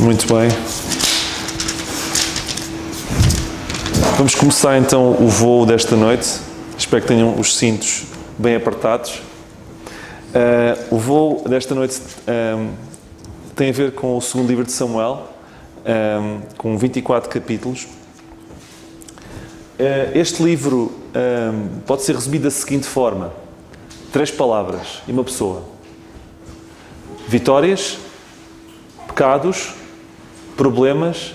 Muito bem. Vamos começar então o voo desta noite. Espero que tenham os cintos bem apertados. O voo desta noite tem a ver com o segundo livro de Samuel, com 24 capítulos. Este livro pode ser resumido da seguinte forma: 3 palavras e uma pessoa. Vitórias, pecados, problemas,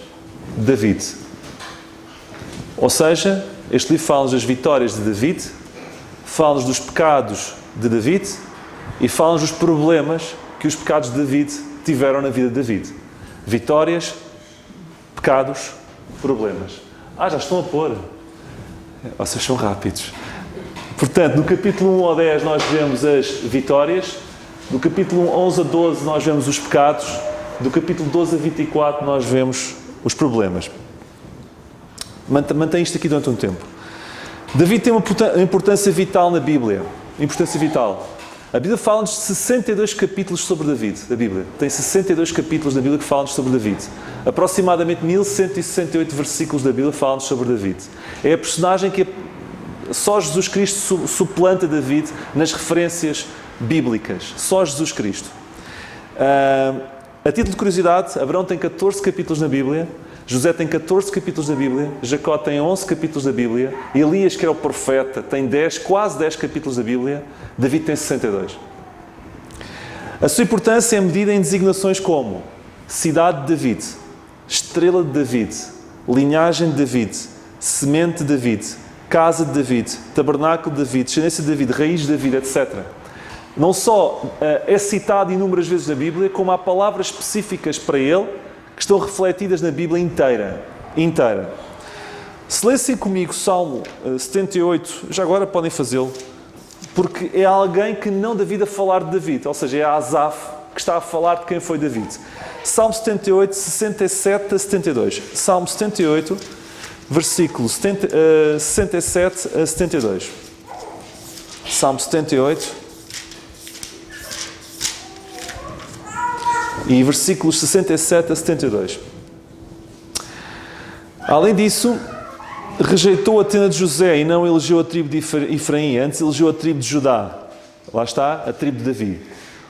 David. Ou seja, este livro fala-nos das vitórias de David, fala-nos dos pecados de David e fala-nos dos problemas que os pecados de David tiveram na vida de David. Vitórias, pecados, problemas. Já estão a pôr. Vocês são rápidos. Portanto, no capítulo 1 ao 10 nós vemos as vitórias, no capítulo 11 a 12 nós vemos os pecados, do capítulo 12 a 24 nós vemos os problemas. Mantém isto aqui durante um tempo. David tem uma importância vital na Bíblia. Importância vital. A Bíblia fala-nos de 62 capítulos sobre David. A Bíblia tem 62 capítulos da Bíblia que falam-nos sobre David. Aproximadamente 1168 versículos da Bíblia falam-nos sobre David. É a personagem que só Jesus Cristo suplanta David nas referências bíblicas. Só Jesus Cristo. A título de curiosidade, Abraão tem 14 capítulos na Bíblia, José tem 14 capítulos da Bíblia, Jacó tem 11 capítulos da Bíblia, Elias, que era o profeta, tem quase 10 capítulos da Bíblia, David tem 62. A sua importância é medida em designações como cidade de David, estrela de David, linhagem de David, semente de David, casa de David, tabernáculo de David, descendência de David, raiz de David, etc. Não só é citado inúmeras vezes na Bíblia, como há palavras específicas para ele que estão refletidas na Bíblia inteira. Se lessem comigo Salmo 78, já agora podem fazê-lo, porque é alguém que não David a falar de David, ou seja, é Asaf que está a falar de quem foi David. Salmo 78, 67 a 72. Salmo 78, versículo 67 a 72. Salmo 78... e versículos 67 a 72. Além disso, rejeitou a tenda de José e não elegeu a tribo de Efraim, antes elegeu a tribo de Judá. Lá está, a tribo de Davi.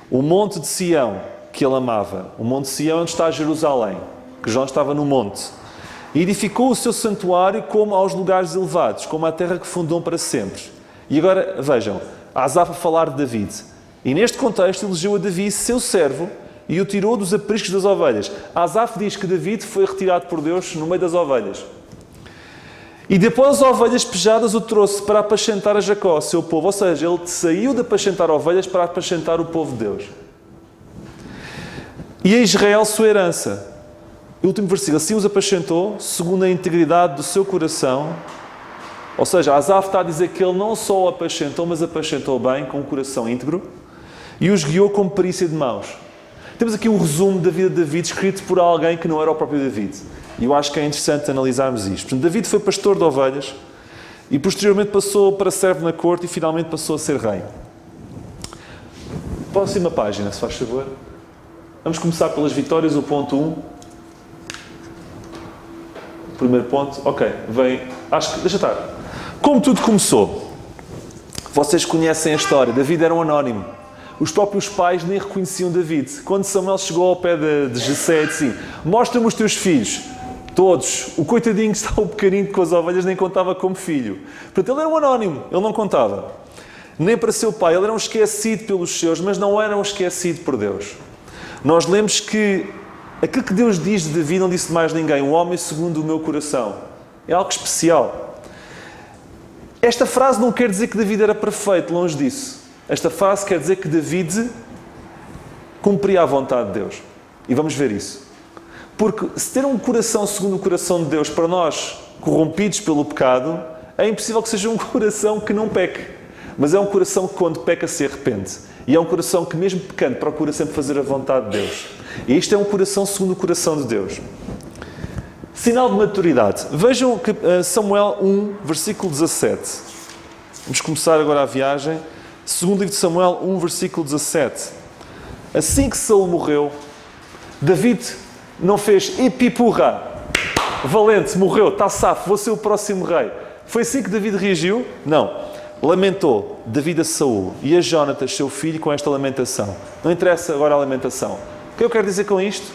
O monte de Sião, que ele amava. O monte de Sião onde está Jerusalém, que João estava no monte. E edificou o seu santuário como aos lugares elevados, como a terra que fundou para sempre. E agora, vejam, Asaf a falar de David. E neste contexto elegeu a Davi, seu servo, e o tirou dos apriscos das ovelhas. Asaf diz que David foi retirado por Deus no meio das ovelhas. E depois das ovelhas pejadas o trouxe para apacentar a Jacó, seu povo. Ou seja, ele saiu de apacentar ovelhas para apacentar o povo de Deus. E a Israel sua herança. O último versículo. Assim os apacentou, segundo a integridade do seu coração. Ou seja, Asaf está a dizer que ele não só o apacentou, mas apacentou bem, com o coração íntegro. E os guiou com perícia de mãos. Temos aqui um resumo da vida de David, escrito por alguém que não era o próprio David. E eu acho que é interessante analisarmos isto. Portanto, David foi pastor de ovelhas e posteriormente passou para servo na corte e finalmente passou a ser rei. Próxima página, se faz favor. Vamos começar pelas vitórias, o ponto 1. O primeiro ponto. Ok, vem. Deixa estar. Como tudo começou. Vocês conhecem a história. David era um anónimo. Os próprios pais nem reconheciam David. Quando Samuel chegou ao pé de Jessé e disse assim: mostra-me os teus filhos. Todos. O coitadinho que estava o pequenino com as ovelhas nem contava como filho. Portanto, ele era um anónimo. Ele não contava. Nem para seu pai. Ele era um esquecido pelos seus, mas não era um esquecido por Deus. Nós lemos que aquilo que Deus diz de David não disse de mais ninguém. Um homem segundo o meu coração. É algo especial. Esta frase não quer dizer que David era perfeito. Longe disso. Esta frase quer dizer que David cumpria a vontade de Deus. E vamos ver isso. Porque se ter um coração segundo o coração de Deus, para nós, corrompidos pelo pecado, é impossível que seja um coração que não peque. Mas é um coração que quando peca se arrepende. E é um coração que mesmo pecando procura sempre fazer a vontade de Deus. E este é um coração segundo o coração de Deus. Sinal de maturidade. Vejam Samuel 1, versículo 17. Vamos começar agora a viagem. Segundo livro de Samuel 1, versículo 17. Assim que Saul morreu, David Não fez ipipurra, valente, morreu, está safo, vou ser o próximo rei. Foi assim que David reagiu? Não. Lamentou David a Saul e a Jonatas, seu filho, com esta lamentação. Não interessa agora a lamentação. O que eu quero dizer com isto?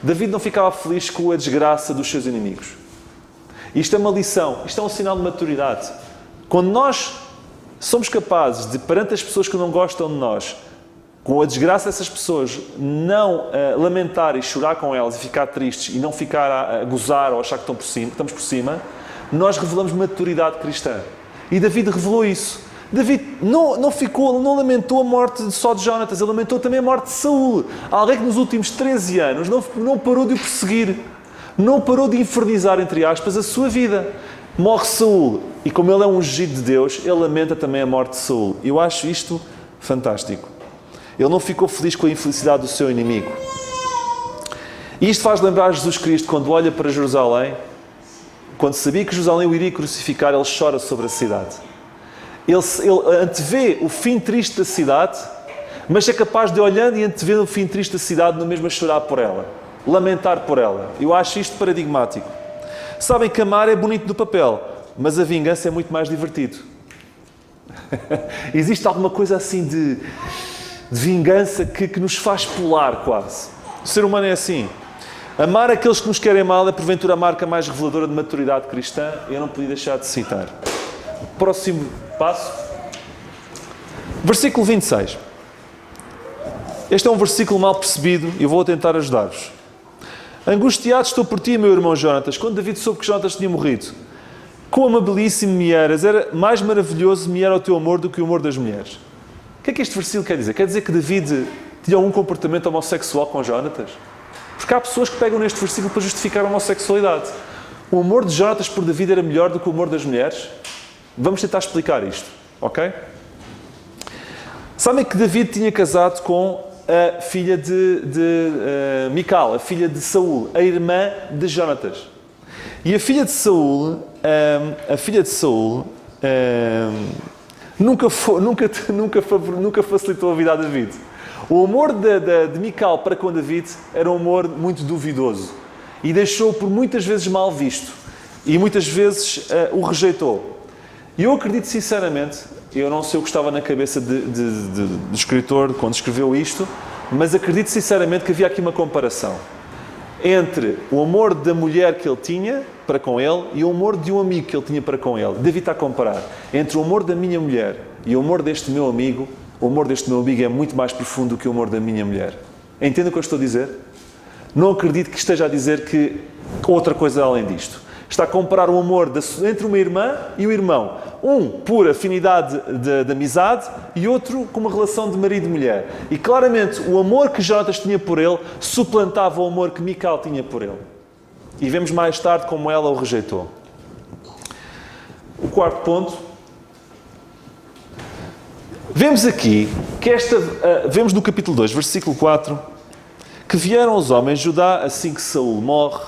David não ficava feliz com a desgraça dos seus inimigos. Isto é uma lição, isto é um sinal de maturidade. Quando nós somos capazes de, perante as pessoas que não gostam de nós, com a desgraça dessas pessoas, não lamentar e chorar com elas e ficar tristes e não ficar a gozar ou achar que estamos por cima, nós revelamos maturidade cristã. E David revelou isso. David não lamentou a morte só de Jonatas, ele lamentou também a morte de Saul. Alguém que nos últimos 13 anos não parou de o perseguir, não parou de infernizar, entre aspas, a sua vida. Morre Saul e como ele é um ungido de Deus, ele lamenta também a morte de Saul. Eu acho isto fantástico. Ele não ficou feliz com a infelicidade do seu inimigo. E isto faz lembrar Jesus Cristo quando olha para Jerusalém, quando sabia que Jerusalém o iria crucificar, ele chora sobre a cidade. Ele antevê o fim triste da cidade, mas é capaz de, olhando e antever o fim triste da cidade, no mesmo a chorar por ela, lamentar por ela. Eu acho isto paradigmático. Sabem que amar é bonito no papel, mas a vingança é muito mais divertido. Existe alguma coisa assim de vingança que nos faz pular quase. O ser humano é assim. Amar aqueles que nos querem mal é porventura a marca mais reveladora de maturidade cristã. Eu não podia deixar de citar. Próximo passo. Versículo 26. Este é um versículo mal percebido e eu vou tentar ajudar-vos. Angustiado estou por ti, meu irmão Jonatas. Quando David soube que Jonatas tinha morrido, quão amabilíssimo me eras. Era mais maravilhoso me era o teu amor do que o amor das mulheres. O que é que este versículo quer dizer? Quer dizer que David tinha algum comportamento homossexual com Jonatas? Porque há pessoas que pegam neste versículo para justificar a homossexualidade. O amor de Jonatas por David era melhor do que o amor das mulheres? Vamos tentar explicar isto, ok? Sabem que David tinha casado com a filha de Mical, a filha de Saul, a irmã de Jonatas. E a filha de Saul, nunca facilitou a vida a David. O amor de Mical para com David era um amor muito duvidoso e deixou-o por muitas vezes mal visto e muitas vezes o rejeitou. E eu acredito sinceramente, eu não sei o que estava na cabeça do escritor quando escreveu isto, mas acredito sinceramente que havia aqui uma comparação entre o amor da mulher que ele tinha para com ele e o amor de um amigo que ele tinha para com ele. David está a comparar entre o amor da minha mulher e o amor deste meu amigo. O amor deste meu amigo é muito mais profundo do que o amor da minha mulher. Entende o que eu estou a dizer? Não acredito que esteja a dizer que outra coisa além disto. Está a comparar o amor entre uma irmã e um irmão. Um por afinidade de amizade e outro com uma relação de marido e mulher. E claramente o amor que Jonatas tinha por ele suplantava o amor que Mical tinha por ele. E vemos mais tarde como ela o rejeitou. O quarto ponto. Vemos aqui, vemos no capítulo 2, versículo 4, que vieram os homens de Judá assim que Saul morre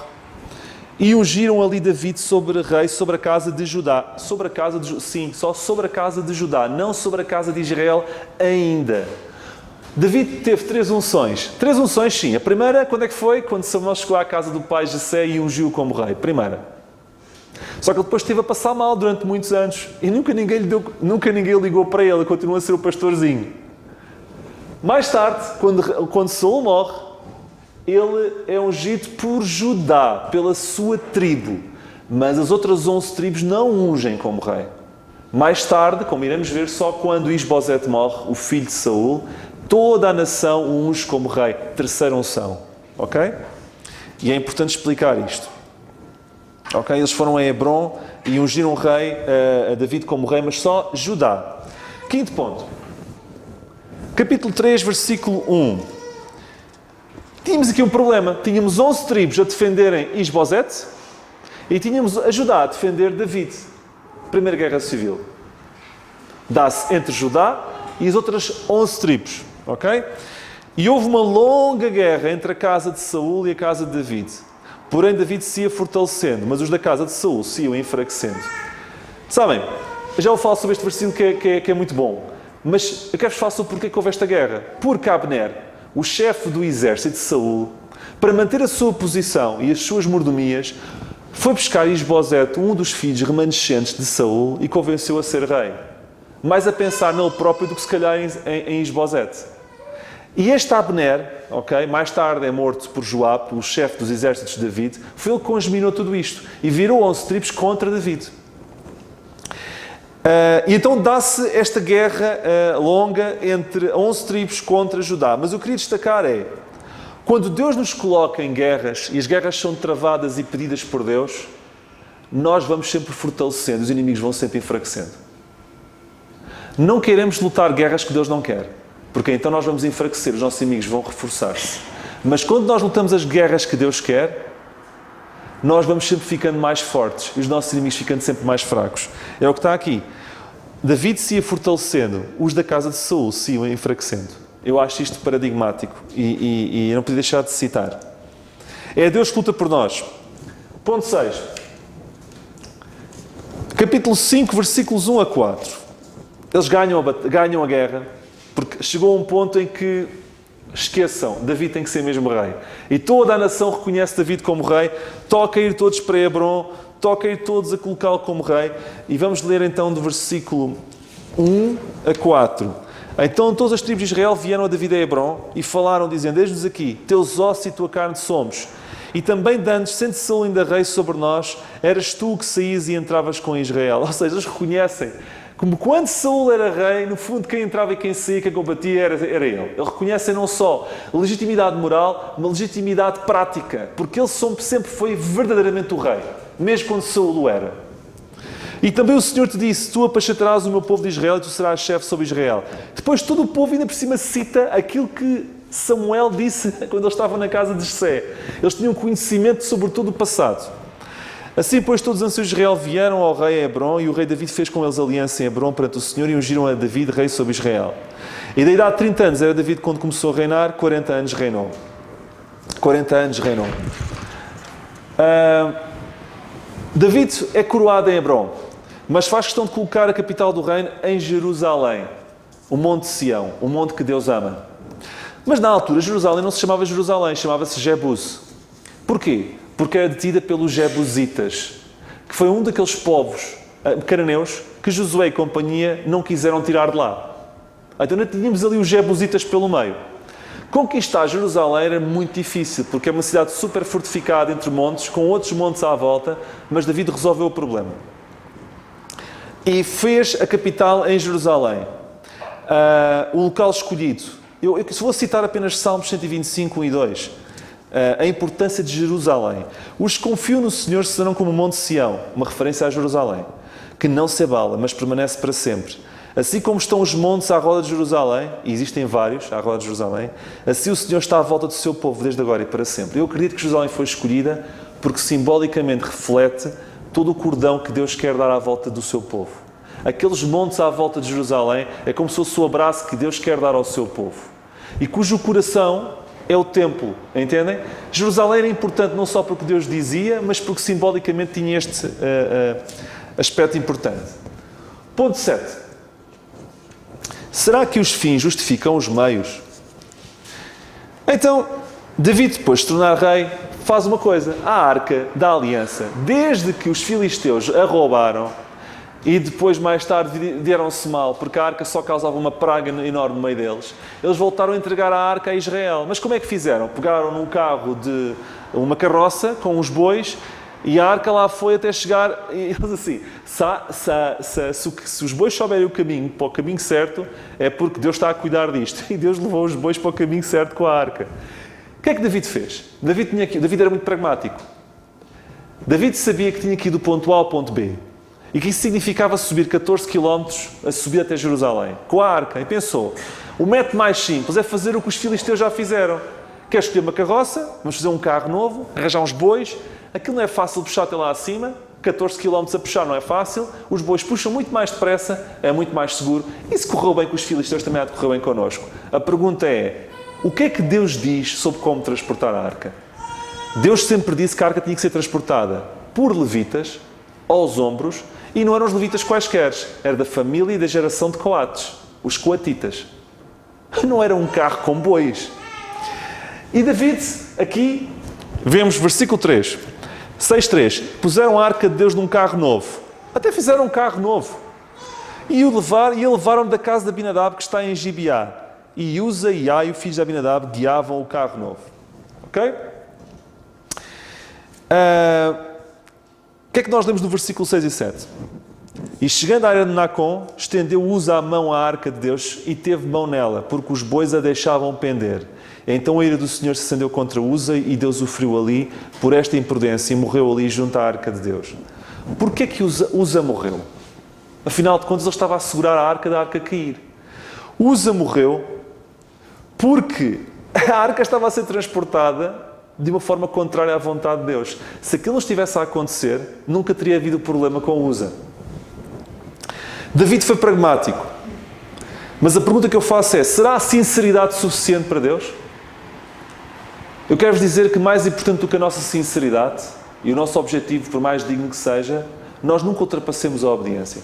e ungiram ali David sobre rei, sobre a casa de Judá. Sobre a casa de sim, só sobre a casa de Judá, não sobre a casa de Israel ainda. David teve 3 unções. 3 unções, sim. A primeira, quando é que foi? Quando Samuel chegou à casa do pai Jessé e ungiu como rei. Primeira. Só que ele depois esteve a passar mal durante muitos anos e nunca ninguém ligou para ele, continua a ser o pastorzinho. Mais tarde, quando Saul morre, ele é ungido por Judá, pela sua tribo, mas as outras 11 tribos não ungem como rei. Mais tarde, como iremos ver, só quando Isbosete morre, o filho de Saul, toda a nação o unge como rei. Terceira unção, ok? E é importante explicar isto. Okay? Eles foram a Hebron e ungiram rei, a David como rei, mas só Judá. Quinto ponto. Capítulo 3, versículo 1. Tínhamos aqui um problema. Tínhamos 11 tribos a defenderem Isbosete e tínhamos a Judá a defender David. Primeira Guerra Civil. Dá-se entre Judá e as outras 11 tribos. Ok? E houve uma longa guerra entre a casa de Saul e a casa de David. Porém, David se ia fortalecendo, mas os da casa de Saul se iam enfraquecendo. Sabem, eu já vou falar sobre este versículo que é muito bom, mas eu quero-vos falar sobre porque que houve esta guerra. Porque Abner, o chefe do exército de Saul, para manter a sua posição e as suas mordomias, foi buscar Isbosete, um dos filhos remanescentes de Saul, e convenceu a ser rei. Mais a pensar nele próprio do que se calhar em Isbosete. E este Abner, mais tarde é morto por Joabe, o chefe dos exércitos de David, foi ele que congeminou tudo isto e virou 11 tribos contra David. E então dá-se esta guerra longa entre 11 tribos contra Judá. Mas o que eu queria destacar é, quando Deus nos coloca em guerras, e as guerras são travadas e pedidas por Deus, nós vamos sempre fortalecendo, os inimigos vão sempre enfraquecendo. Não queremos lutar guerras que Deus não quer, porque então nós vamos enfraquecer, os nossos inimigos vão reforçar-se. Mas quando nós lutamos as guerras que Deus quer, nós vamos sempre ficando mais fortes e os nossos inimigos ficando sempre mais fracos. É o que está aqui. David se ia fortalecendo, os da casa de Saul se iam enfraquecendo. Eu acho isto paradigmático e não podia deixar de citar. É Deus que luta por nós. Ponto 6. Capítulo 5, versículos 1 a 4. Eles ganham a guerra, porque chegou a um ponto em que, esqueçam, David tem que ser mesmo rei. E toda a nação reconhece David como rei, toca ir todos para Hebrom, toca ir todos a colocá-lo como rei. E vamos ler então do versículo 1 a 4. Então todas as tribos de Israel vieram a David a Hebrom e falaram, dizendo: eis-nos aqui, teus ossos e tua carne somos. E também dantes, sendo Saul ainda rei sobre nós, eras tu que saías e entravas com Israel. Ou seja, eles reconhecem como quando Saul era rei, no fundo quem entrava e quem saía, quem combatia era ele. Eles reconhecem não só legitimidade moral, mas legitimidade prática, porque ele sempre foi verdadeiramente o rei, mesmo quando Saul o era. E também o Senhor te disse: tu apacentarás o meu povo de Israel e tu serás chefe sobre Israel. Depois todo o povo ainda por cima cita aquilo que Samuel disse quando eles estavam na casa de Jessé. Eles tinham conhecimento sobre todo o passado. Assim, pois, todos os anciãos de Israel vieram ao rei Hebrom, e o rei David fez com eles aliança em Hebrom perante o Senhor, e ungiram a David rei sobre Israel. E da idade de 30 anos era David quando começou a reinar, 40 anos reinou. 40 anos reinou. David é coroado em Hebrom, mas faz questão de colocar a capital do reino em Jerusalém, o Monte Sião, o monte que Deus ama. Mas na altura Jerusalém não se chamava Jerusalém, chamava-se Jebus. Porquê? Porque era detida pelos Jebusitas, que foi um daqueles povos cananeus que Josué e companhia não quiseram tirar de lá. Então ainda tínhamos ali os Jebusitas pelo meio. Conquistar Jerusalém era muito difícil, porque é uma cidade super fortificada entre montes, com outros montes à volta, mas David resolveu o problema. E fez a capital em Jerusalém, o local escolhido. Eu vou citar apenas Salmos 125, 1 e 2. A importância de Jerusalém. Os que confiam no Senhor serão como o Monte Sião, uma referência a Jerusalém, que não se abala, mas permanece para sempre. Assim como estão os montes à roda de Jerusalém, e existem vários à roda de Jerusalém, assim o Senhor está à volta do seu povo desde agora e para sempre. Eu acredito que Jerusalém foi escolhida porque simbolicamente reflete todo o cordão que Deus quer dar à volta do seu povo. Aqueles montes à volta de Jerusalém é como se fosse o abraço que Deus quer dar ao seu povo. E cujo coração é o templo, entendem? Jerusalém era importante não só porque Deus dizia, mas porque simbolicamente tinha este aspecto importante. Ponto 7. Será que os fins justificam os meios? Então, David, depois de se tornar rei, faz uma coisa. A arca da aliança, desde que os filisteus a roubaram, e depois, mais tarde, deram-se mal, porque a arca só causava uma praga enorme no meio deles. Eles voltaram a entregar a arca a Israel. Mas como é que fizeram? Pegaram num carro de uma carroça com os bois e a arca lá foi até chegar. E eles assim, se os bois souberem o caminho para o caminho certo, é porque Deus está a cuidar disto. E Deus levou os bois para o caminho certo com a arca. O que é que David fez? David era muito pragmático. David sabia que tinha que ir do ponto A ao ponto B. E que isso significava subir 14 km a subir até Jerusalém, com a arca. E pensou, o método mais simples é fazer o que os filisteus já fizeram. Quer escolher uma carroça, vamos fazer um carro novo, arranjar uns bois. Aquilo não é fácil de puxar até lá acima, 14 km a puxar não é fácil, os bois puxam muito mais depressa, é muito mais seguro. E se correu bem com os filisteus, também há de correr bem connosco. A pergunta é, o que é que Deus diz sobre como transportar a arca? Deus sempre disse que a arca tinha que ser transportada por levitas, aos ombros, e não eram os levitas quaisquer, era da família e da geração de Coates, os coatitas. Não era um carro com bois. E David, aqui, vemos versículo 3, 6:3. Puseram a arca de Deus num carro novo. Até fizeram um carro novo. E o levaram da casa de Abinadab, que está em Gibeá. E Uza e Aio, filhos de Abinadab, guiavam o carro novo. Ok? O que é que nós lemos no versículo 6 e 7? E chegando à era de Nacon, estendeu Uza a mão à arca de Deus e teve mão nela, porque os bois a deixavam pender. Então a ira do Senhor se acendeu contra Uza e Deus o feriu ali por esta imprudência e morreu ali junto à arca de Deus. Porquê que Uza morreu? Afinal de contas, ele estava a segurar a arca da arca cair. Uza morreu porque a arca estava a ser transportada de uma forma contrária à vontade de Deus. Se aquilo não estivesse a acontecer, nunca teria havido problema com Uza. David foi pragmático. Mas a pergunta que eu faço é, será a sinceridade suficiente para Deus? Eu quero-vos dizer que mais importante do que a nossa sinceridade e o nosso objetivo, por mais digno que seja, nós nunca ultrapassemos a obediência.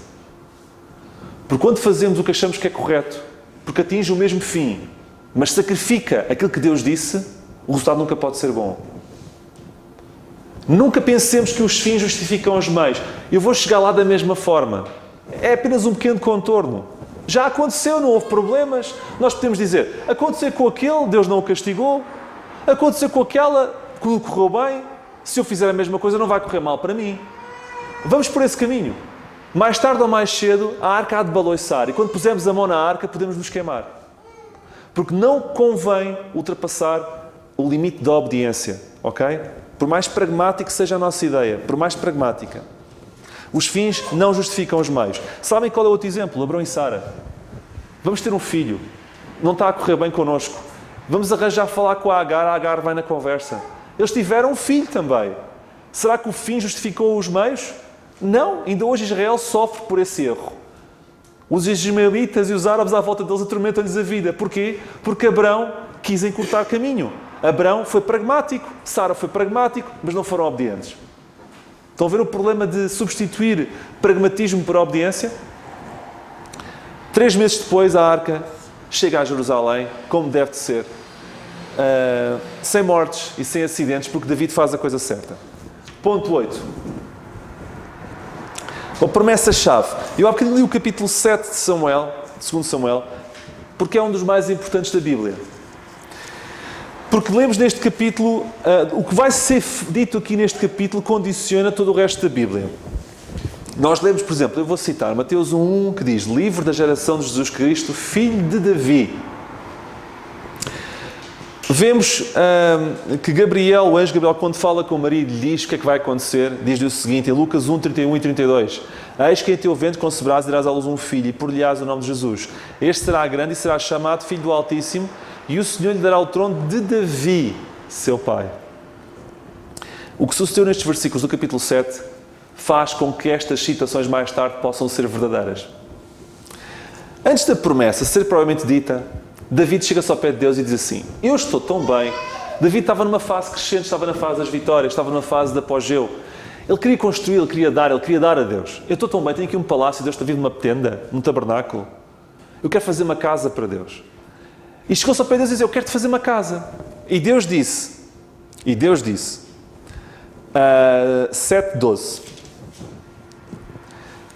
Porque quando fazemos o que achamos que é correto, porque atinge o mesmo fim, mas sacrifica aquilo que Deus disse, o resultado nunca pode ser bom. Nunca pensemos que os fins justificam os meios. Eu vou chegar lá da mesma forma. É apenas um pequeno contorno. Já aconteceu, não houve problemas. Nós podemos dizer, aconteceu com aquele, Deus não o castigou. Aconteceu com aquela, tudo correu bem. Se eu fizer a mesma coisa, não vai correr mal para mim. Vamos por esse caminho. Mais tarde ou mais cedo, a arca há de baloiçar. E quando pusermos a mão na arca, podemos nos queimar. Porque não convém ultrapassar o limite da obediência. Ok? Por mais pragmático que seja a nossa ideia, por mais pragmática. Os fins não justificam os meios. Sabem qual é o outro exemplo? Abrão e Sara. Vamos ter um filho. Não está a correr bem connosco. Vamos arranjar falar com a Agar vai na conversa. Eles tiveram um filho também. Será que o fim justificou os meios? Não. Ainda hoje Israel sofre por esse erro. Os ismaelitas e os árabes à volta deles atormentam-lhes a vida. Porquê? Porque Abrão quis encurtar caminho. Abrão foi pragmático. Sara foi pragmático, mas não foram obedientes. Estão a ver o problema de substituir pragmatismo por obediência? 3 meses depois, a arca chega a Jerusalém, como deve de ser, sem mortes e sem acidentes, porque David faz a coisa certa. Ponto 8. A promessa-chave. Eu há bocadinho li o capítulo 7 de Samuel, de 2 Samuel, porque é um dos mais importantes da Bíblia. Porque lemos neste capítulo, o que vai ser dito aqui neste capítulo condiciona todo o resto da Bíblia. Nós lemos, por exemplo, eu vou citar Mateus 1:1, que diz, livre da geração de Jesus Cristo, filho de Davi. Vemos que Gabriel, o anjo Gabriel, quando fala com Maria e lhe diz o que é que vai acontecer, diz-lhe o seguinte, em Lucas 1:31 e 32, eis que em teu ventre conceberás e darás à luz um filho e por-lhe-ás o nome de Jesus. Este será grande e será chamado Filho do Altíssimo, e o Senhor lhe dará o trono de Davi, seu pai. O que sucedeu nestes versículos do capítulo 7 faz com que estas citações mais tarde possam ser verdadeiras. Antes da promessa ser provavelmente dita, David chega-se ao pé de Deus e diz assim, eu estou tão bem. David estava numa fase crescente, estava na fase das vitórias, estava numa fase de apogeu. Ele queria construir, ele queria dar a Deus. Eu estou tão bem, tenho aqui um palácio, Deus está vindo numa tenda, num tabernáculo. Eu quero fazer uma casa para Deus. E chegou-se ao pé de Deus e disse, eu quero-te fazer uma casa. E Deus disse, 7:12,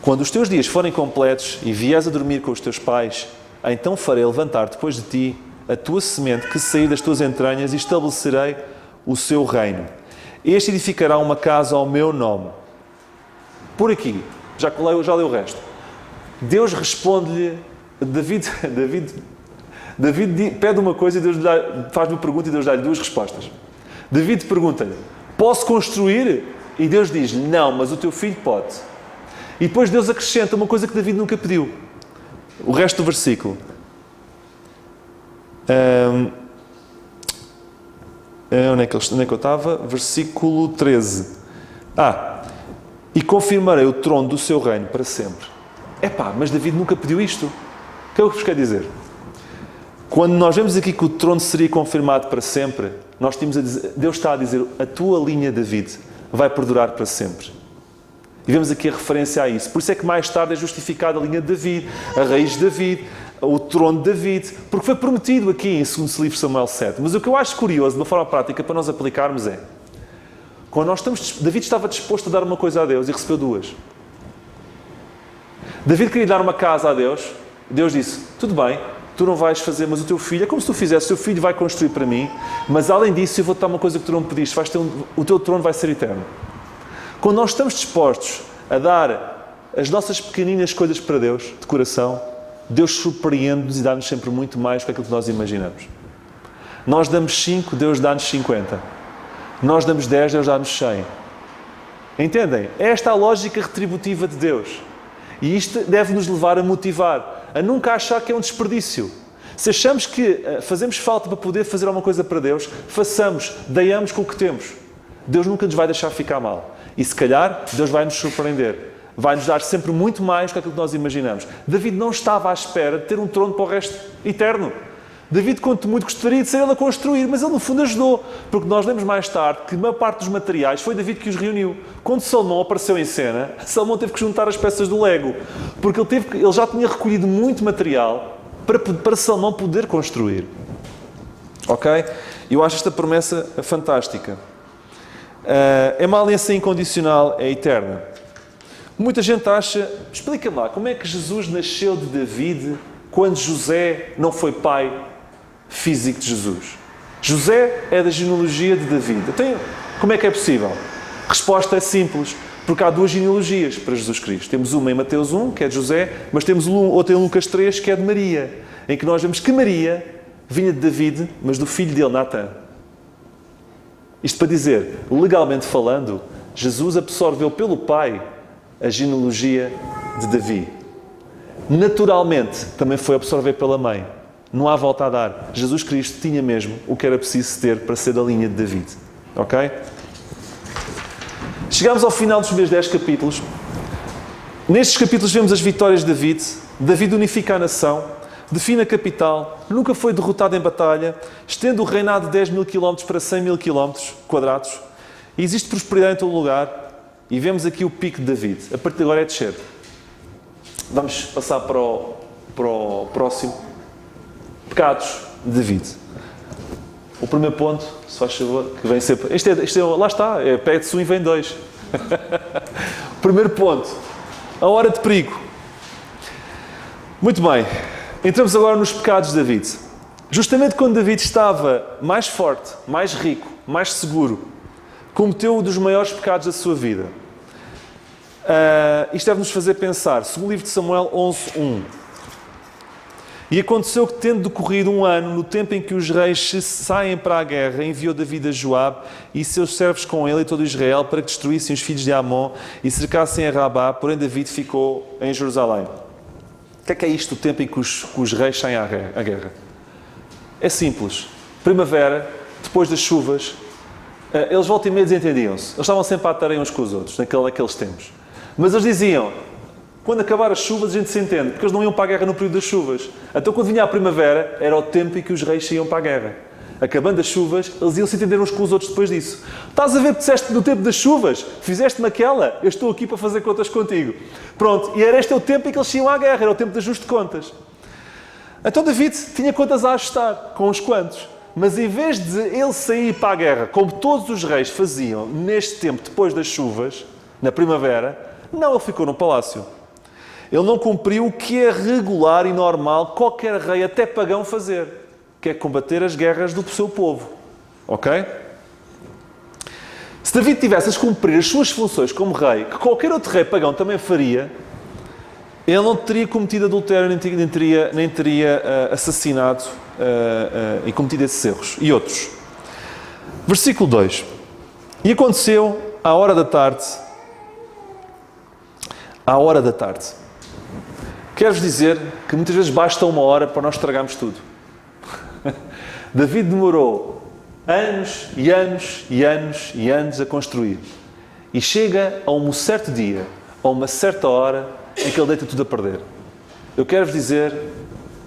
quando os teus dias forem completos e vieres a dormir com os teus pais, então farei levantar depois de ti a tua semente que sair das tuas entranhas e estabelecerei o seu reino. Este edificará uma casa ao meu nome. Por aqui, já leu o resto. Deus responde-lhe, David pede uma coisa e Deus faz-lhe uma pergunta e Deus dá-lhe 2 respostas. David pergunta-lhe, posso construir? E Deus diz, não, mas o teu filho pode. E depois Deus acrescenta uma coisa que David nunca pediu. O resto do versículo. Onde é que eu estava? Versículo 13. E confirmarei o trono do seu reino para sempre. Mas David nunca pediu isto. O que é o que vos quer dizer? Quando nós vemos aqui que o trono seria confirmado para sempre, Deus está a dizer, a tua linha, David, vai perdurar para sempre. E vemos aqui a referência a isso. Por isso é que mais tarde é justificada a linha de David, a raiz de David, o trono de David, porque foi prometido aqui em 2 livro de Samuel 7. Mas o que eu acho curioso, de uma forma prática, para nós aplicarmos é, quando David estava disposto a dar uma coisa a Deus e recebeu duas. David queria dar uma casa a Deus, Deus disse, tudo bem, tu não vais fazer, mas o teu filho, é como se tu fizesse, o teu filho vai construir para mim, mas além disso eu vou-te dar uma coisa que tu não me pediste, o teu trono vai ser eterno. Quando nós estamos dispostos a dar as nossas pequeninas coisas para Deus, de coração, Deus surpreende-nos e dá-nos sempre muito mais do que aquilo que nós imaginamos. Nós damos 5, Deus dá-nos 50. Nós damos 10, Deus dá-nos 100. Entendem? É esta a lógica retributiva de Deus. E isto deve nos levar a motivar, a nunca achar que é um desperdício. Se achamos que fazemos falta para poder fazer alguma coisa para Deus, façamos, deiamos com o que temos. Deus nunca nos vai deixar ficar mal. E se calhar, Deus vai nos surpreender. Vai nos dar sempre muito mais do que aquilo que nós imaginamos. David não estava à espera de ter um trono para o resto eterno. David, quanto muito gostaria de ser ele a construir, mas ele no fundo ajudou. Porque nós lemos mais tarde que a maior parte dos materiais foi David que os reuniu. Quando Salomão apareceu em cena, Salomão teve que juntar as peças do Lego. Porque ele já tinha recolhido muito material para Salomão poder construir. Ok? Eu acho esta promessa fantástica. É uma aliança incondicional, é eterna. Muita gente acha, explica-me lá, como é que Jesus nasceu de David quando José não foi pai físico de Jesus? José é da genealogia de David. Então, como é que é possível? A resposta é simples, porque há duas genealogias para Jesus Cristo. Temos uma em Mateus 1, que é de José, mas temos outra em Lucas 3, que é de Maria, em que nós vemos que Maria vinha de David, mas do filho dele, Natã. Isto para dizer, legalmente falando, Jesus absorveu pelo pai a genealogia de Davi. Naturalmente, também foi absorver pela mãe. Não há volta a dar. Jesus Cristo tinha mesmo o que era preciso ter para ser da linha de David. Ok? Chegamos ao final dos primeiros 10 capítulos. Nestes capítulos vemos as vitórias de David. David unifica a nação, define a capital, nunca foi derrotado em batalha, estende o reinado de 10 mil km para 100 mil km quadrados. E existe prosperidade em todo lugar. E vemos aqui o pico de David. A partir de agora é descer. Vamos passar para o próximo. Pecados de David. O primeiro ponto, se faz favor, que vem sempre... lá está, pede-se um e vem dois. Primeiro ponto. A hora de perigo. Muito bem. Entramos agora nos pecados de David. Justamente quando David estava mais forte, mais rico, mais seguro, cometeu um dos maiores pecados da sua vida. Isto deve-nos fazer pensar. Segundo o livro de Samuel 11:1. E aconteceu que, tendo decorrido um ano, no tempo em que os reis saem para a guerra, enviou David a Joabe e seus servos com ele e todo Israel para que destruíssem os filhos de Amon e cercassem a Rabá, porém David ficou em Jerusalém. O que é isto, o tempo em que os reis saem à guerra? É simples. Primavera, depois das chuvas, eles voltam e meia desentendiam-se. Eles estavam sempre a atarem uns com os outros, naqueles tempos. Mas eles diziam, quando acabar as chuvas a gente se entende, porque eles não iam para a guerra no período das chuvas. Então quando vinha a primavera, era o tempo em que os reis saíam para a guerra. Acabando as chuvas, eles iam se entender uns com os outros depois disso. Estás a ver que disseste no tempo das chuvas? Fizeste-me aquela? Eu estou aqui para fazer contas contigo. Pronto, e este é o tempo em que eles iam à guerra, era o tempo de ajuste de contas. Então David tinha contas a ajustar, com uns quantos. Mas em vez de ele sair para a guerra, como todos os reis faziam neste tempo, depois das chuvas, na primavera, não, ele ficou no palácio. Ele não cumpriu o que é regular e normal qualquer rei, até pagão, fazer, que é combater as guerras do seu povo. Ok? Se David tivesse a cumprir as suas funções como rei, que qualquer outro rei pagão também faria, ele não teria cometido adultério, nem teria assassinado e cometido esses erros. E outros. Versículo 2. E aconteceu à hora da tarde. Quero-vos dizer que muitas vezes basta uma hora para nós estragarmos tudo. David demorou anos e anos e anos e anos a construir. E chega a um certo dia, a uma certa hora, em que ele deita tudo a perder. Eu quero-vos dizer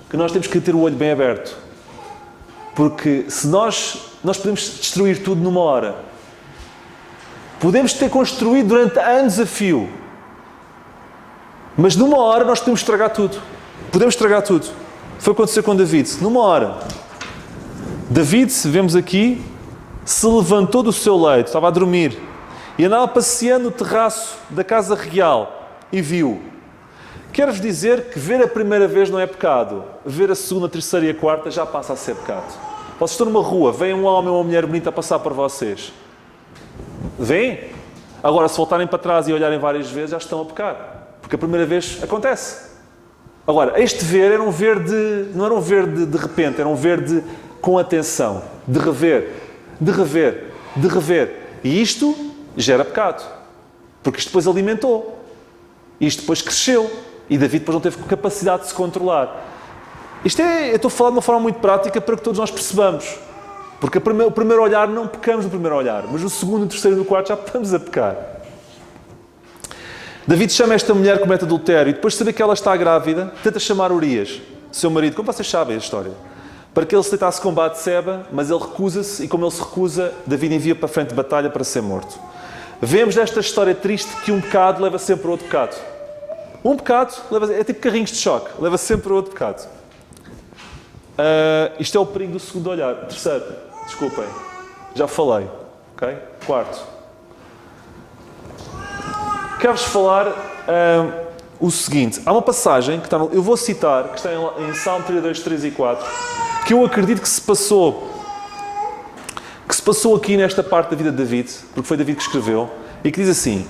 que nós temos que ter o olho bem aberto. Porque se nós podemos destruir tudo numa hora. Podemos ter construído durante anos a fio. Mas numa hora nós podemos estragar tudo. Podemos estragar tudo. foi acontecer com David. Numa hora, David, vemos aqui, se levantou do seu leito, estava a dormir, e andava passeando no terraço da casa real e viu. Quero-vos dizer que ver a primeira vez não é pecado. Ver a segunda, a terceira e a quarta já passa a ser pecado. Vocês estão numa rua, vem um homem ou uma mulher bonita a passar por vocês. Vêm? Agora, se voltarem para trás e olharem várias vezes, já estão a pecar. Porque a primeira vez acontece. Agora, este ver era um ver não era um ver de repente, era um ver com atenção, de rever, de rever, de rever. E isto gera pecado. Porque isto depois alimentou. Isto depois cresceu. E David depois não teve capacidade de se controlar. Eu estou a falar de uma forma muito prática para que todos nós percebamos. Porque o primeiro olhar não pecamos no primeiro olhar, mas no segundo, no terceiro e no quarto já estamos a pecar. David chama esta mulher que comete adultério e depois de saber que ela está grávida, tenta chamar Urias, seu marido, como vocês sabem a história, para que ele se deitasse com Batseba, mas ele recusa-se e como ele se recusa, David envia para a frente de batalha para ser morto. Vemos nesta história triste que um pecado leva sempre a outro pecado. Um pecado é tipo carrinhos de choque, leva sempre a outro pecado. Isto é o perigo do segundo olhar. Terceiro, desculpem, já falei. Okay? Quarto. Quero-vos falar o seguinte. Há uma passagem, eu vou citar, que está em Salmo 32, 3 e 4, que eu acredito que se passou aqui nesta parte da vida de David, porque foi David que escreveu, e que diz assim: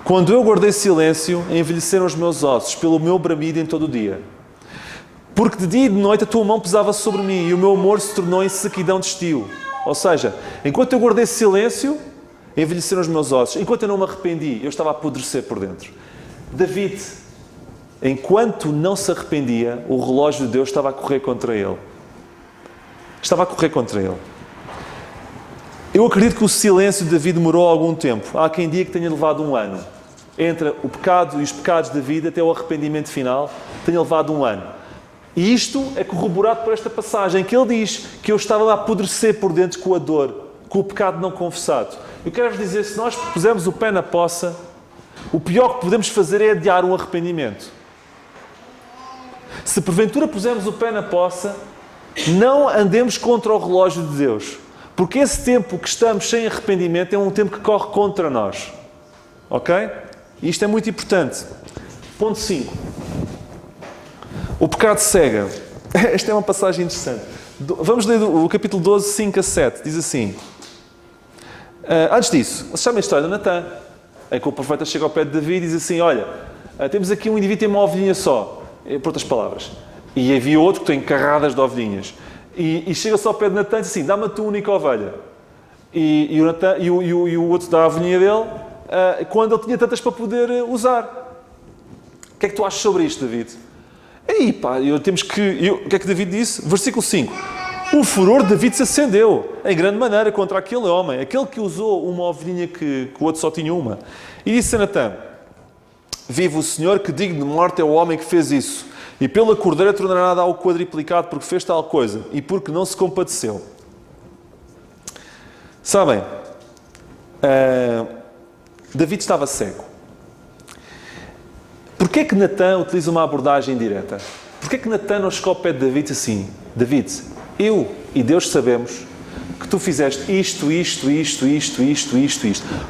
quando eu guardei silêncio, envelheceram os meus ossos pelo meu bramido em todo o dia. Porque de dia e de noite a tua mão pesava sobre mim e o meu humor se tornou em sequidão de estio. Ou seja, enquanto eu guardei silêncio, envelheceram os meus ossos. Enquanto eu não me arrependi, eu estava a apodrecer por dentro. David, enquanto não se arrependia, o relógio de Deus estava a correr contra ele. Estava a correr contra ele. Eu acredito que o silêncio de David demorou algum tempo. Há quem diga que tenha levado 1 ano. Entre o pecado e os pecados da vida até o arrependimento final, tenha levado 1 ano. E isto é corroborado por esta passagem, que ele diz que eu estava a apodrecer por dentro com a dor, com o pecado não confessado. Eu quero-vos dizer, se nós pusermos o pé na poça, o pior que podemos fazer é adiar um arrependimento. Se porventura pusermos o pé na poça, não andemos contra o relógio de Deus. Porque esse tempo que estamos sem arrependimento é um tempo que corre contra nós. Ok? E isto é muito importante. Ponto 5. O pecado cega. Esta é uma passagem interessante. Vamos ler o capítulo 12, 5 a 7. Diz assim. Antes disso, vocês sabem a história de Natã, em que o profeta chega ao pé de David e diz assim: olha, temos aqui um indivíduo que tem uma ovelhinha só. Por outras palavras. E havia outro que tem carradas de ovelhinhas. E chega-se ao pé de Natã e diz assim: dá-me a tua única ovelha. E o outro dá a ovelhinha dele quando ele tinha tantas para poder usar. O que é que tu achas sobre isto, David? Aí pá, o que é que David disse? Versículo 5. O furor de David se acendeu em grande maneira contra aquele homem, aquele que usou uma ovelhinha que o outro só tinha uma. E disse a Natã: vive o Senhor, que digno de morte é o homem que fez isso. E pela cordeira tornará a dar o quadriplicado, porque fez tal coisa, e porque não se compadeceu. Sabem, David estava cego. Porquê é que Natã utiliza uma abordagem direta? Porquê é que Natã não chegou ao pé de David assim: David, eu e Deus sabemos que tu fizeste isto.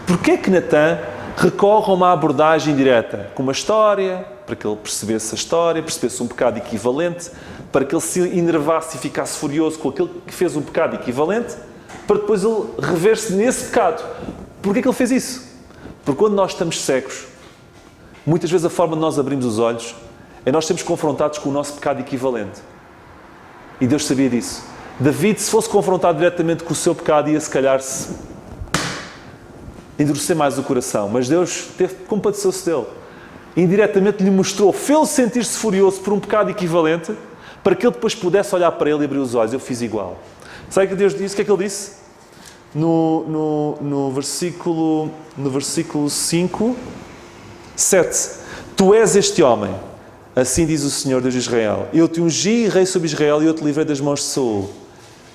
Porquê é que Natã recorre a uma abordagem direta? Com uma história, para que ele percebesse a história, percebesse um pecado equivalente, para que ele se enervasse e ficasse furioso com aquele que fez um pecado equivalente, para depois ele rever-se nesse pecado. Porquê é que ele fez isso? Porque quando nós estamos cegos, muitas vezes a forma de nós abrirmos os olhos é nós sermos confrontados com o nosso pecado equivalente. E Deus sabia disso. David, se fosse confrontado diretamente com o seu pecado, ia se calhar endurecer mais o coração. Mas Deus compadeceu-se dele. Indiretamente lhe mostrou, fez-o sentir-se furioso por um pecado equivalente, para que ele depois pudesse olhar para ele e abrir os olhos. Eu fiz igual. Sabe o que Deus disse? O que é que ele disse? No versículo 5, 7. Tu és este homem, assim diz o Senhor Deus de Israel. Eu te ungi rei sobre Israel e eu te livrei das mãos de Saul.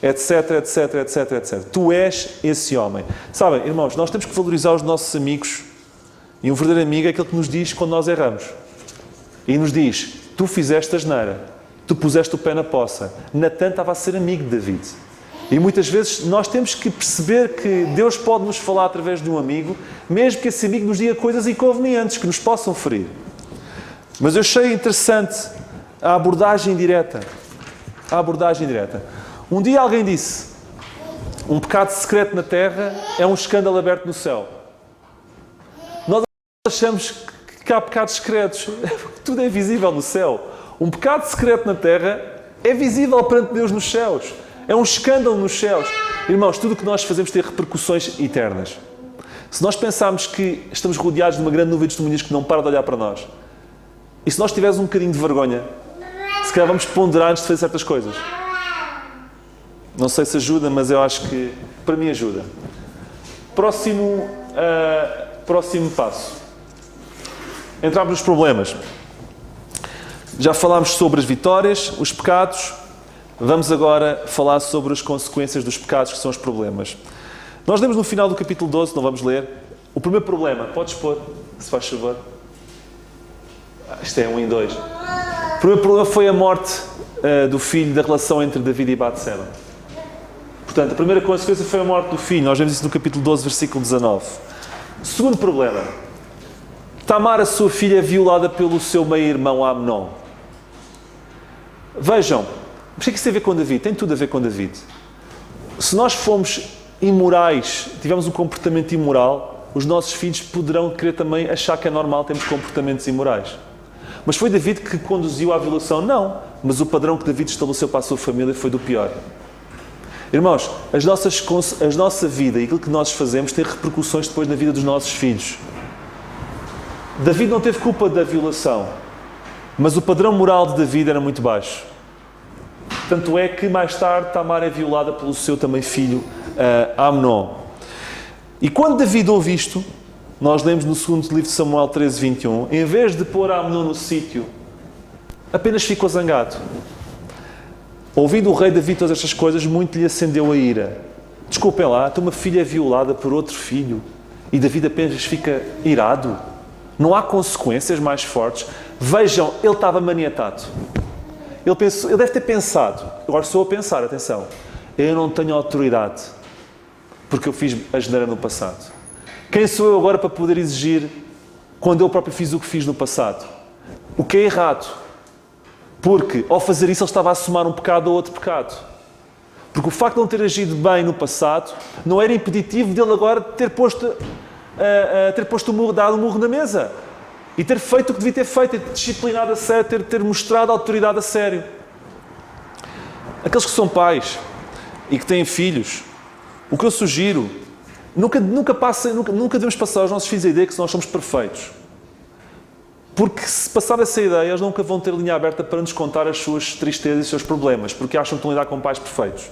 Etc, etc, etc, etc. Tu és esse homem. Sabem, irmãos, nós temos que valorizar os nossos amigos. E um verdadeiro amigo é aquele que nos diz quando nós erramos. E nos diz: tu fizeste asneira. tu puseste o pé na poça. Natan estava a ser amigo de David. E muitas vezes nós temos que perceber que Deus pode nos falar através de um amigo, mesmo que esse amigo nos diga coisas inconvenientes, que nos possam ferir. Mas eu achei interessante a abordagem direta. Um dia alguém disse, um pecado secreto na terra é um escândalo aberto no céu. Nós achamos que há pecados secretos. Tudo é visível no céu. Um pecado secreto na terra é visível perante Deus nos céus. É um escândalo nos céus. Irmãos, tudo o que nós fazemos tem repercussões eternas. Se nós pensarmos que estamos rodeados de uma grande nuvem de testemunhas que não para de olhar para nós, e se nós tivermos um bocadinho de vergonha, se calhar vamos ponderar antes de fazer certas coisas. Não sei se ajuda, mas eu acho que para mim ajuda. Próximo passo. Entramos nos problemas. Já falámos sobre as vitórias, os pecados. Vamos agora falar sobre as consequências dos pecados, que são os problemas. Nós lemos no final do capítulo 12, não vamos ler. O primeiro problema, podes pôr, se faz favor. Isto é 1 e 2. O primeiro problema foi a morte do filho, da relação entre David e Batseba. Portanto, a primeira consequência foi a morte do filho. Nós vemos isso no capítulo 12, versículo 19. Segundo problema. Tamar, a sua filha, é violada pelo seu meio-irmão Amnon. Vejam, o que é que isso tem a ver com David? Tem tudo a ver com David. Se nós fomos imorais, tivermos um comportamento imoral, os nossos filhos poderão querer também achar que é normal termos comportamentos imorais. Mas foi David que conduziu à violação? Não. Mas o padrão que David estabeleceu para a sua família foi do pior. Irmãos, a nossa vida e aquilo que nós fazemos tem repercussões depois na vida dos nossos filhos. David não teve culpa da violação, mas o padrão moral de David era muito baixo. Tanto é que mais tarde Tamar é violada pelo seu também filho Amnon. E quando David ouve isto, nós lemos no segundo livro de Samuel 13, 21, em vez de pôr Amnon no sítio, apenas ficou zangado. Ouvindo o rei David todas estas coisas, muito lhe acendeu a ira. Desculpem lá, então uma filha é violada por outro filho e David apenas fica irado. Não há consequências mais fortes. Vejam, ele estava maniatado. Ele deve ter pensado, agora estou a pensar, atenção, eu não tenho autoridade, porque eu fiz a asneira no passado. Quem sou eu agora para poder exigir quando eu próprio fiz o que fiz no passado? O que é errado? Porque, ao fazer isso, ele estava a somar um pecado ou outro pecado. Porque o facto de não ter agido bem no passado não era impeditivo dele agora ter dado um murro na mesa. E ter feito o que devia ter feito, ter disciplinado a sério, ter mostrado a autoridade a sério. Aqueles que são pais e que têm filhos, o que eu sugiro, nunca devemos passar aos nossos filhos a ideia que nós somos perfeitos. Porque se passar essa ideia, eles nunca vão ter linha aberta para nos contar as suas tristezas e os seus problemas, porque acham que estão a lidar com pais perfeitos.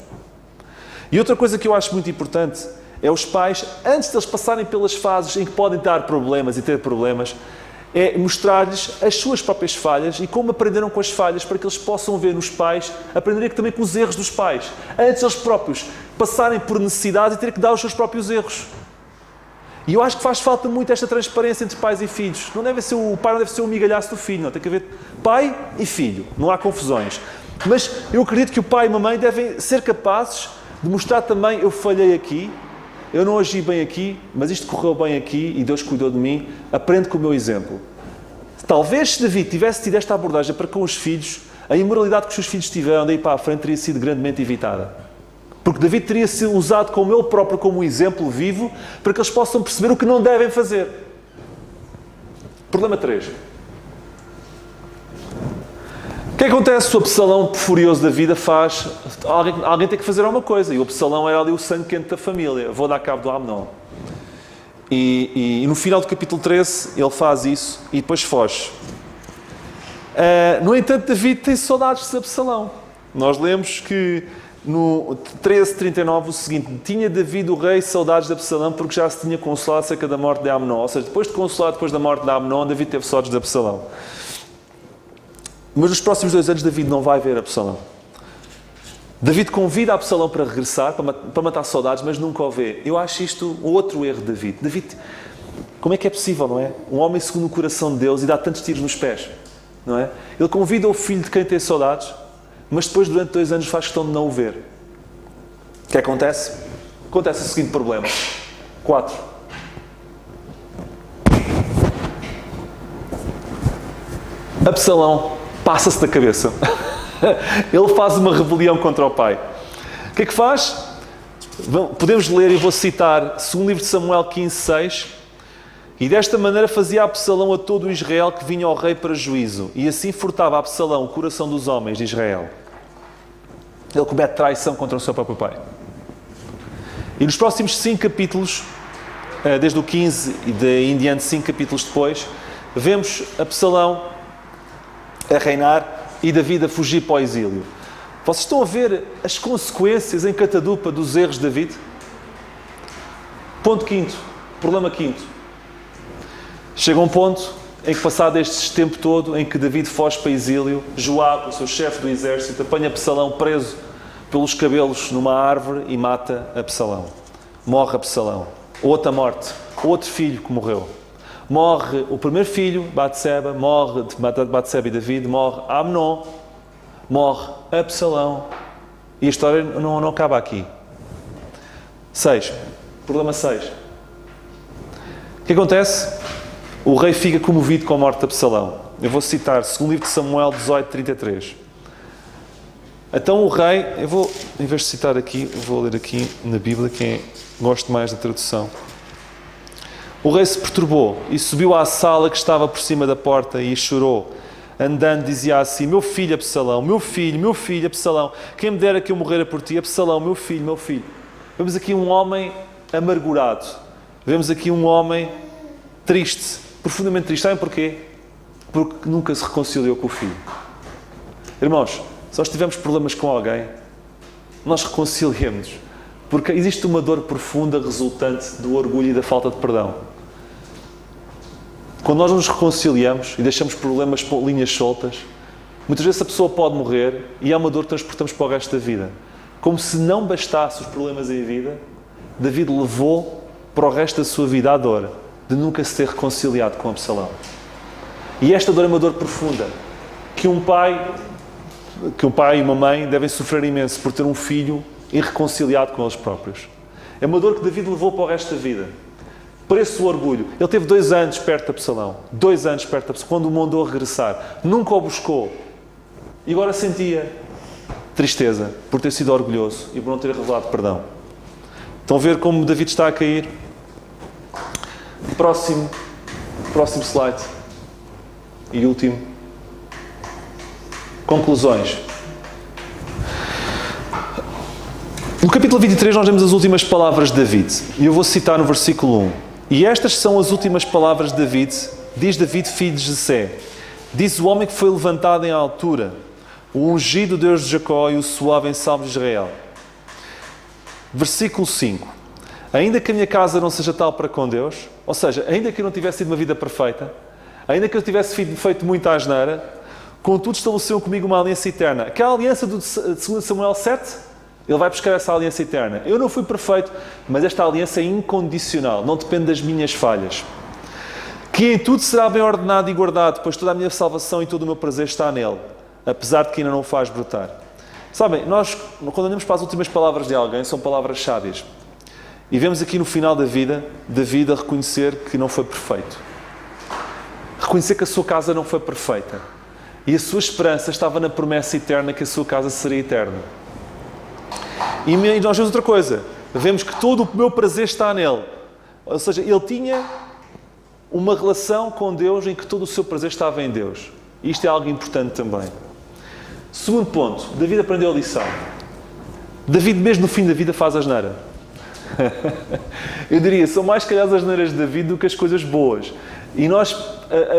E outra coisa que eu acho muito importante é os pais, antes de eles passarem pelas fases em que podem dar problemas e ter problemas, é mostrar-lhes as suas próprias falhas e como aprenderam com as falhas, para que eles possam ver nos pais, aprenderem também com os erros dos pais, antes eles próprios passarem por necessidade e terem que dar os seus próprios erros. E eu acho que faz falta muito esta transparência entre pais e filhos. O pai não deve ser um migalhaço do filho, não. Tem que haver pai e filho, não há confusões. Mas eu acredito que o pai e a mamãe devem ser capazes de mostrar também, eu falhei aqui, eu não agi bem aqui, mas isto correu bem aqui e Deus cuidou de mim, aprende com o meu exemplo. Talvez se David tivesse tido esta abordagem para com os filhos, a imoralidade que os seus filhos tiveram daí para a frente teria sido grandemente evitada. Porque David teria sido usado como ele próprio, como um exemplo vivo, para que eles possam perceber o que não devem fazer. Problema 3. O que acontece se o Absalão furioso da vida faz... Alguém tem que fazer alguma coisa. E o Absalão era ali o sangue quente da família. Vou dar cabo do Amnon. E no final do capítulo 13, ele faz isso e depois foge. No entanto, David tem saudades de Absalão. Nós lemos que no 13:39 o seguinte: tinha David o rei saudades de Absalão porque já se tinha consolado acerca da morte de Amnon. Ou seja, depois de consolar depois da morte de Amnon, David teve saudades de Absalão. Mas nos próximos 2 anos David não vai ver Absalão. David convida Absalão para regressar, para matar saudades, mas nunca o vê. Eu acho isto um outro erro de David. David, como é que é possível, não é? Um homem segundo o coração de Deus e dá tantos tiros nos pés, não é? Ele convida o filho de quem tem saudades mas depois durante 2 anos faz questão de não o ver. O que acontece? Acontece o seguinte problema. 4. Absalão passa-se da cabeça. Ele faz uma rebelião contra o pai. O que é que faz? Podemos ler, e vou citar, 2 livro de Samuel 15:6. E desta maneira fazia Absalão a todo o Israel que vinha ao rei para juízo. E assim furtava Absalão o coração dos homens de Israel. Ele comete traição contra o seu próprio pai. E nos próximos 5 capítulos, desde o 15 e em diante 5 capítulos depois, vemos Absalão a reinar e David a fugir para o exílio. Vocês estão a ver as consequências em catadupa dos erros de David? Ponto 5º, problema 5º. Chega um ponto em que, passado este tempo todo, em que David foge para exílio, Joabe, o seu chefe do exército, apanha Absalão preso pelos cabelos numa árvore e mata Absalão. Morre Absalão. Outra morte. Outro filho que morreu. Morre o primeiro filho, Batseba, morre Batseba e David, morre Amnon, morre Absalão. E a história não acaba aqui. 6. Problema 6. O que acontece? O rei fica comovido com a morte de Absalão. Eu vou citar 2 livro de Samuel 18:33. Então o rei, em vez de citar aqui, eu vou ler aqui na Bíblia, gosto mais da tradução. O rei se perturbou e subiu à sala que estava por cima da porta e chorou. Andando dizia assim: meu filho Absalão, meu filho Absalão, quem me dera que eu morrera por ti, Absalão, meu filho, meu filho. Vemos aqui um homem amargurado. Vemos aqui um homem triste, profundamente triste. Sabem porquê? Porque nunca se reconciliou com o filho. Irmãos, se nós tivermos problemas com alguém, nós reconciliamos. Porque existe uma dor profunda resultante do orgulho e da falta de perdão. Quando nós nos reconciliamos e deixamos problemas por linhas soltas, muitas vezes a pessoa pode morrer e é uma dor que transportamos para o resto da vida. Como se não bastasse os problemas em vida, David levou para o resto da sua vida a dor de nunca se ter reconciliado com Absalão. E esta dor é uma dor profunda, que um pai e uma mãe devem sofrer imenso por ter um filho irreconciliado com eles próprios. É uma dor que David levou para o resto da vida. Por esse orgulho. Ele teve 2 anos perto de Absalão. 2 anos perto de Absalão, quando o mandou regressar. Nunca o buscou. E agora sentia tristeza por ter sido orgulhoso e por não ter revelado perdão. Estão a ver como David está a cair? Próximo slide. E último. Conclusões. No capítulo 23 nós vemos as últimas palavras de David. E eu vou citar no versículo 1. E estas são as últimas palavras de David. Diz David, filho de Jessé. Diz o homem que foi levantado em altura, o ungido Deus de Jacó e o suave em salvo de Israel. Versículo 5. Ainda que a minha casa não seja tal para com Deus, ou seja, ainda que eu não tivesse tido uma vida perfeita, ainda que eu tivesse feito muita asneira, contudo estabeleceu comigo uma aliança eterna. Aquela aliança de 2 Samuel 7, ele vai buscar essa aliança eterna. Eu não fui perfeito, mas esta aliança é incondicional, não depende das minhas falhas. Que em tudo será bem ordenado e guardado, pois toda a minha salvação e todo o meu prazer está nele, apesar de que ainda não o faz brotar. Sabem, nós, quando olhamos para as últimas palavras de alguém, são palavras sábias. E vemos aqui no final da vida, David a reconhecer que não foi perfeito. Reconhecer que a sua casa não foi perfeita. E a sua esperança estava na promessa eterna que a sua casa seria eterna. E nós vemos outra coisa. Vemos que todo o meu prazer está nele. Ou seja, ele tinha uma relação com Deus em que todo o seu prazer estava em Deus. E isto é algo importante também. Segundo ponto, David aprendeu a lição. David, mesmo no fim da vida, faz asneira. Eu diria, são mais calhar as asneiras de David do que as coisas boas. E nós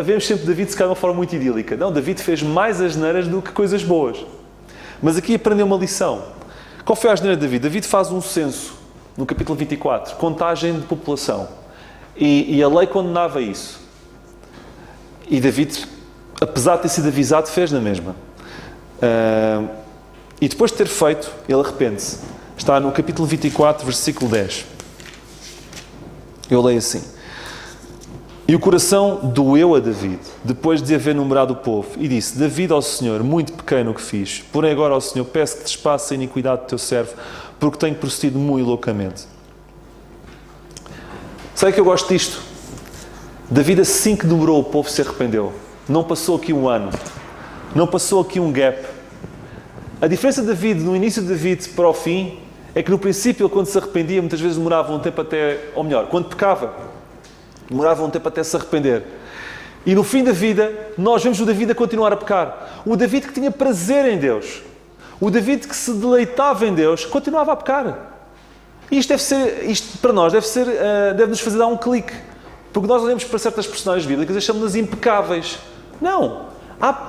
vemos sempre David se calhar de uma forma muito idílica. Não, David fez mais asneiras do que coisas boas. Mas aqui aprendeu uma lição. Qual foi a asneira de David? David faz um censo, no capítulo 24, contagem de população. E a lei condenava isso. E David, apesar de ter sido avisado, fez na mesma. E depois de ter feito, ele arrepende-se. Está no capítulo 24, versículo 10. Eu leio assim. E o coração doeu a David, depois de haver numerado o povo, e disse: David ao Senhor, muito pequeno o que fiz, porém agora ao Senhor peço que despasse a iniquidade do teu servo, porque tenho procedido muito loucamente. Sabe que eu gosto disto? David, assim que numerou o povo, se arrependeu. Não passou aqui um ano. Não passou aqui um gap. A diferença de David, no início de David para o fim, é que no princípio, ele, quando se arrependia, muitas vezes demorava um tempo até, ou melhor, quando pecava, demorava um tempo até se arrepender. E no fim da vida, nós vemos o David a continuar a pecar. O David que tinha prazer em Deus. O David que se deleitava em Deus, continuava a pecar. E isto para nós deve-nos fazer dar um clique. Porque nós olhamos para certas personagens bíblicas e achamos-nas impecáveis. Não.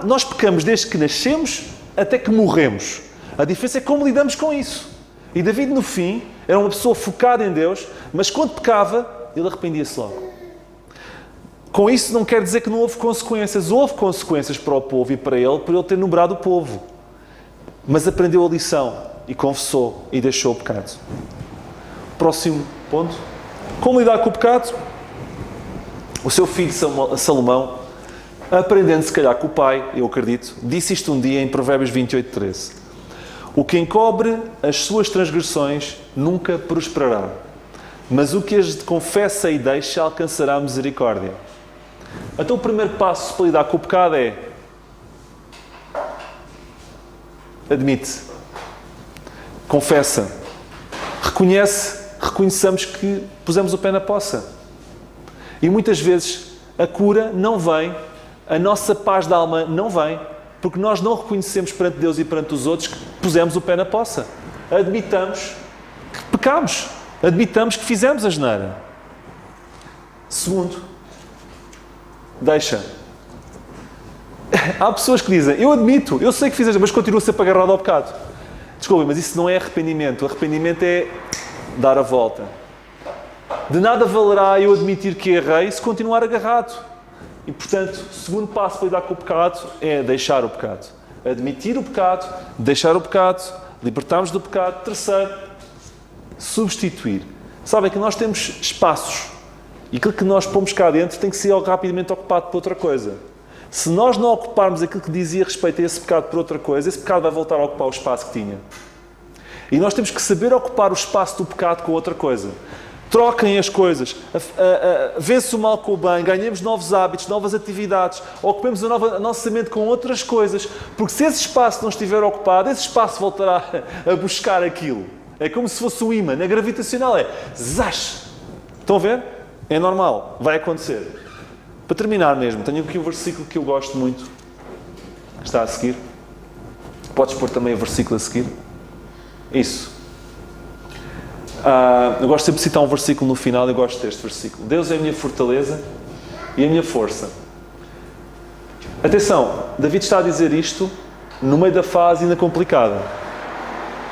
Nós pecamos desde que nascemos até que morremos. A diferença é como lidamos com isso. E David, no fim, era uma pessoa focada em Deus, mas quando pecava, ele arrependia-se logo. Com isso não quer dizer que não houve consequências. Houve consequências para o povo e para ele, por ele ter numerado o povo. Mas aprendeu a lição e confessou e deixou o pecado. Próximo ponto. Como lidar com o pecado? O seu filho Salomão, aprendendo se calhar com o pai, eu acredito, disse isto um dia em Provérbios 28:13. O que encobre as suas transgressões nunca prosperará, mas o que as confessa e deixa alcançará a misericórdia. Então o primeiro passo para lidar com o pecado é: admite, confessa, reconheçamos que pusemos o pé na poça. E muitas vezes a cura não vem, a nossa paz da alma não vem, porque nós não reconhecemos perante Deus e perante os outros que pusemos o pé na poça. Admitamos que pecamos. Admitamos que fizemos a asneira. Segundo, deixa. Há pessoas que dizem: eu admito, eu sei que fiz, mas continuo sempre agarrado ao pecado. Desculpe, mas isso não é arrependimento. O arrependimento é dar a volta. De nada valerá eu admitir que errei se continuar agarrado. E, portanto, o segundo passo para lidar com o pecado é deixar o pecado. Admitir o pecado, deixar o pecado, libertarmos do pecado. Terceiro, substituir. Sabem que nós temos espaços e aquilo que nós pomos cá dentro tem que ser rapidamente ocupado por outra coisa. Se nós não ocuparmos aquilo que dizia respeito a esse pecado por outra coisa, esse pecado vai voltar a ocupar o espaço que tinha. E nós temos que saber ocupar o espaço do pecado com outra coisa. Troquem as coisas, vence o mal com o bem, ganhemos novos hábitos, novas atividades, ocupemos a nossa mente com outras coisas, porque se esse espaço não estiver ocupado, esse espaço voltará a buscar aquilo. É como se fosse um ímã, na gravitacional é zás! Estão a ver? É normal, vai acontecer. Para terminar mesmo, tenho aqui um versículo que eu gosto muito, que está a seguir. Podes pôr também o versículo a seguir. Isso. Eu gosto sempre de citar um versículo no final, eu gosto deste versículo. Deus é a minha fortaleza e a minha força. Atenção, David está a dizer isto no meio da fase ainda complicada.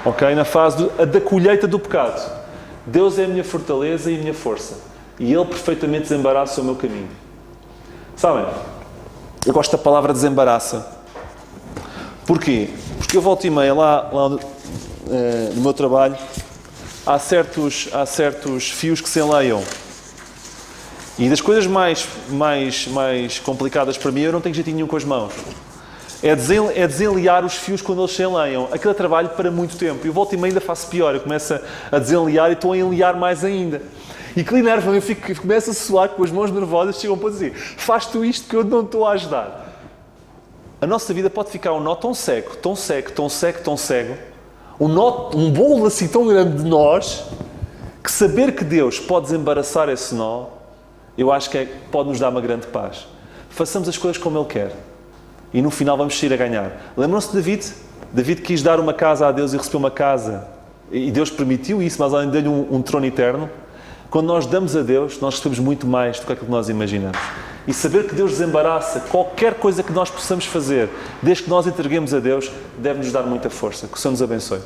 Ok? Na fase da colheita do pecado. Deus é a minha fortaleza e a minha força. E Ele perfeitamente desembaraça o meu caminho. Sabem? Eu gosto da palavra desembaraça. Porquê? Porque eu volto e meia lá no meu trabalho, há certos fios que se enleiam. E das coisas mais complicadas para mim, eu não tenho jeitinho nenhum com as mãos. É desenliar os fios quando eles se enleiam. Aquele trabalho para muito tempo. E eu volto e meia ainda faço pior. Eu começo a desenliar e estou a enliar mais ainda. E que enerva-me, eu começo a suar com as mãos nervosas, chegam a dizer: faz tu isto que eu não estou a ajudar. A nossa vida pode ficar um nó tão cego, um bolo assim tão grande de nós, que saber que Deus pode desembaraçar esse nó, eu acho que pode nos dar uma grande paz. Façamos as coisas como Ele quer. E no final vamos sair a ganhar. Lembram-se de David? David quis dar uma casa a Deus e recebeu uma casa. E Deus permitiu isso, mas além dele um trono eterno. Quando nós damos a Deus, nós recebemos muito mais do que aquilo que nós imaginamos. E saber que Deus desembaraça qualquer coisa que nós possamos fazer, desde que nós entreguemos a Deus, deve-nos dar muita força. Que o Senhor nos abençoe.